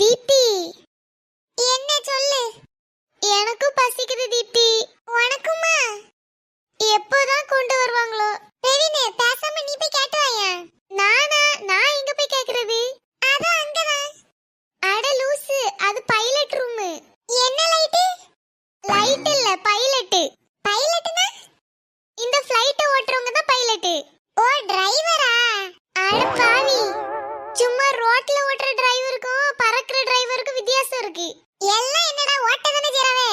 தீப்தி, என்ன சொல்லு. எனக்கும் பசிக்குது தீப்தி. உனக்குமா? எப்போதான் கொண்டு வருவாங்களோ. பெவினே, பேசாம நீ போய் கேட்டு வாயா. நானா? நான் எங்க போய் கேக்குறது? அதான் அங்கதான். அட லூசு, அது பைலட் ரூம். என்ன லைட்? லைட் இல்ல, பைலட். பைலட்னா இந்த ஃளைட்ட ஓட்டுறவங்க தான் பைலட். ஓ, டிரைவரா? அட பாவி, சும்மா ரோட்ல ஓட்டுற டிரைவருக்கும் பறக்குற டிரைவருக்கும் வித்தியாசம் இருக்கு. எல்லாம் என்னடா ஓட்ட தானே செய்றாவே.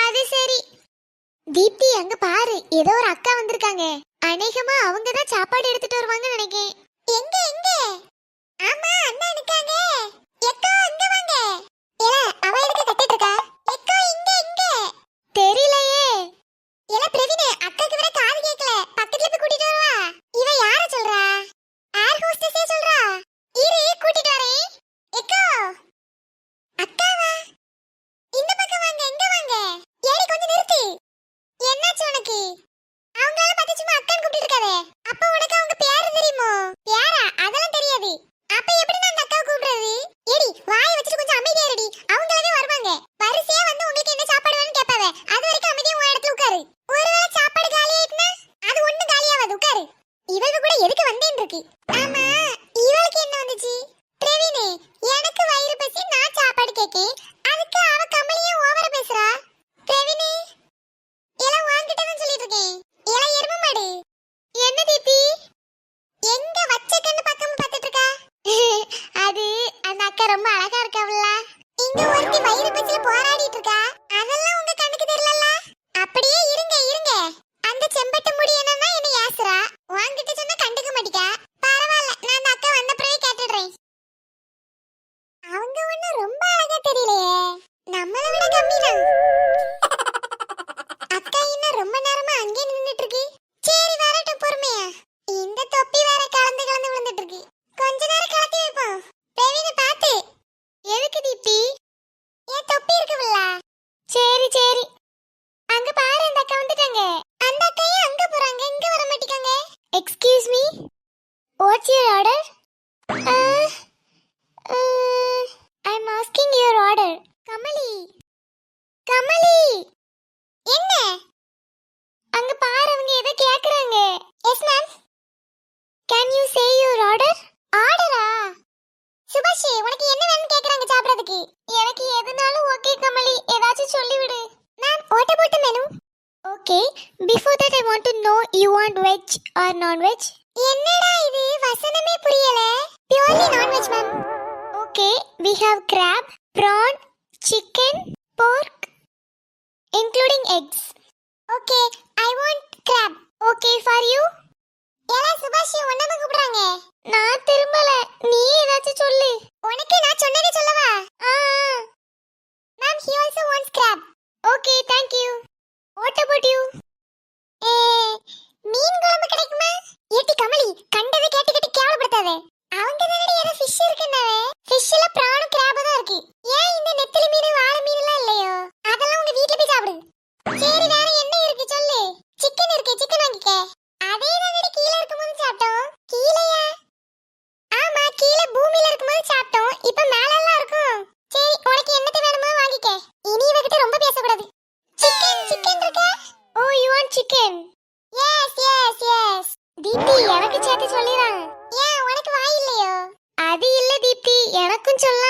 அது சரி. தீப்தி, அங்க பாரு, ஏதோ ஒரு அக்கா வந்திருக்காங்க. அநேகமா அவங்க தான் சாப்பாடு எடுத்துட்டு வருவாங்கன்னு நினைக்கிறேன். எங்க எங்க? ஆமா, அண்ணா நிக்காங்க. எக்கோ, இங்க வாங்க. ஏல, அவ எதுக்கு கத்திட்டு இருக்கா? எக்கோ, இங்க இங்க. தெரியலையே. ஏல பிரவீனே, அக்காக்கு வேற காது கேக்கல. பக்கத்துல போய் கூட்டிட்டு வரவா? இவ யார சொல்றா? ஏர் ஹோஸ்டஸே சொல்றா. இரு, கூட்டிட்டு வரேன். எக்கோ, அக்காவா? இந்த பக்கம் வாங்க, இங்க வாங்க. ஏறி கொஞ்சம் நிறுத்து. என்னாச்சு உனக்கு? அவங்களால பார்த்து சும்மா அக்கான்னு கூப்பிட்டு இருக்காதே. அப்ப உனக்கு அவங்க பேரு தெரியுமோ? பேரா? அதெல்லாம் தெரியாது. அப்ப எப்படி நான் அந்த அக்காவை கூப்பிடுறது? ஏடி, வாயை வச்சுட்டு கொஞ்சம் அமைதியா இருடி. அவங்களாவே வருவாங்க. வரிசையா வந்து உங்களுக்கு என்ன சாப்பாடு வேணும்னு கேட்பாவே. அது வரைக்கும் அமைதியா உன் இடத்துல உட்காரு. ஒருவேளை சாப்பாடு காலி ஆயிட்டுனா அது ஒண்ணும் காலியாவாது, உட்காரு. இவளுக்கு கூட எதுக்கு வந்தேன்னு இருக்கு. ஆமா, இவளுக்கு என்ன வந்துச்சு? பிரவீனே, எனக்கு வயிறு பசி, நான் சாப்பாடு கேக்கேன். அதுக்கு அவ கமலியா ஓவரா பேசுறா. பிரவீனே, எல்லாம் வாங்கிட்டு தான் சொல்லிட்டு இருக்கேன். எல்லாம் எருமை மாடு. என்ன தீபி, எங்க வச்ச கண்ணு பக்கமா பார்த்துட்டு இருக்கா? அது அந்த அக்கா ரொம்ப அழகா இருக்காவல்ல. இங்க ஒருத்தி வயிறு பசில போராடிட்டு இருக்கா. அதெல்லாம் உங்க கண்ணுக்கு தெரியலல்ல. அப்படியே இருங்க இருங்க. அந்த செம்பட்ட முடி என்னன்னா என்ன யாசுறா. வாங்கிட்டு சொன்னா கண்டுக்க மாட்டிக்கா. பரவாயில்ல, நான் அந்த அக்கா வந்த பிறகு கேட்டுடுறேன். அவங்க ஒன்னும் ரொம்ப அழகா தெரியலையே. நம்மளை விட கம்மிதான். அக்கா இன்னும் ரொம்ப நேரமா அங்கே நின்னுட்டு இருக்கு. சரி, வரட்டும் பொறுமையா. இந்த தொப்பி வேற கலந்து கலந்து விழுந்துட்டு இருக்கு. கொஞ்ச நேரம் கலத்தி வைப்போம். பிரவீன பாத்து. எதுக்கு தீப்தி? ஏன் தொப்பி இருக்குல்ல? சரி சரி. அங்க பாரு, அந்த அக்கா வந்துட்டாங்க. அந்த அக்காயே அங்க போறாங்க, இங்க வர மாட்டேங்காங்க. Excuse me, what's your order? I am asking your order. Kamali, Kamali, என்ன? அங்க பாரு, அவங்க ஏதோ கேக்குறாங்க. Yes ma'am. Can you say your order? ஆர்டரா? சுபாஷ், உனக்கு என்ன வேணும்னு கேக்குறாங்க சாப்பிடுறதுக்கு. எனக்கு எதுனாலும் ஓகே கமலி, ஏதாச்சும் சொல்லி விடு. Ma'am, what about the menu? Okay, before that I want to know, you want veg or non veg? என்னடா இது, வசனமே புரியல. Purely non veg ma'am. Okay, we have crab, prawn, chicken, pork, including eggs. Okay, I want crab. Okay for you? ஏல சுபாஷ், உன்னமா கூப்பிடுறாங்க. நான் திரும்பல, நீ ஏதாச்சும் சொல்லு. உனக்கு நான் சொன்னதே சொல்லவா? Ma'am, he also wants crab. Okay, thank you. What about you? மீன் குழம்பு கிடைக்குமா? ஏட்டி கமலி, கண்டதை கேட்டு கேட்டு கேவலப்படுத்தாதே. அவங்க தானடி ஏதோ ஃபிஷ் இருக்குன்னாவே. ஃபிஷ்ல பிரானும் கிராப் தான் இருக்கு. ஏன் இந்த நெத்திலி மீன், வாளை மீன் எல்லாம் இல்லையோ? அதெல்லாம் உங்க வீட்ல போய் சாப்பிடு. சரி, வேற என்ன இருக்கு சொல்லு. சிக்கன் இருக்கு, சிக்கன் வாங்கிக்க. அதே தான் கீழ இருக்கும்போது சாப்பிட்டோம். கீழயா? ஆமா, கீழ பூமியில இருக்கும்போது சாப்பிட்டோம். இப்ப மேல எல்லாம் இருக்கும். சரி, உனக்கு என்னது வேணுமோ வாங்கிக்க. இனி இவகிட்ட ரொம்ப பேசக்கூடாது. சிக்கன், சிக்கன் இருக்கா? Oh, you want chicken? Yes yes yes. Deepti, எனக்கு சேர்த்து சொல்லிறாங்க. ஏன், உனக்கு வாய் இல்லையோ? அது இல்ல தீப்தி, எனக்கும் சொல்ல.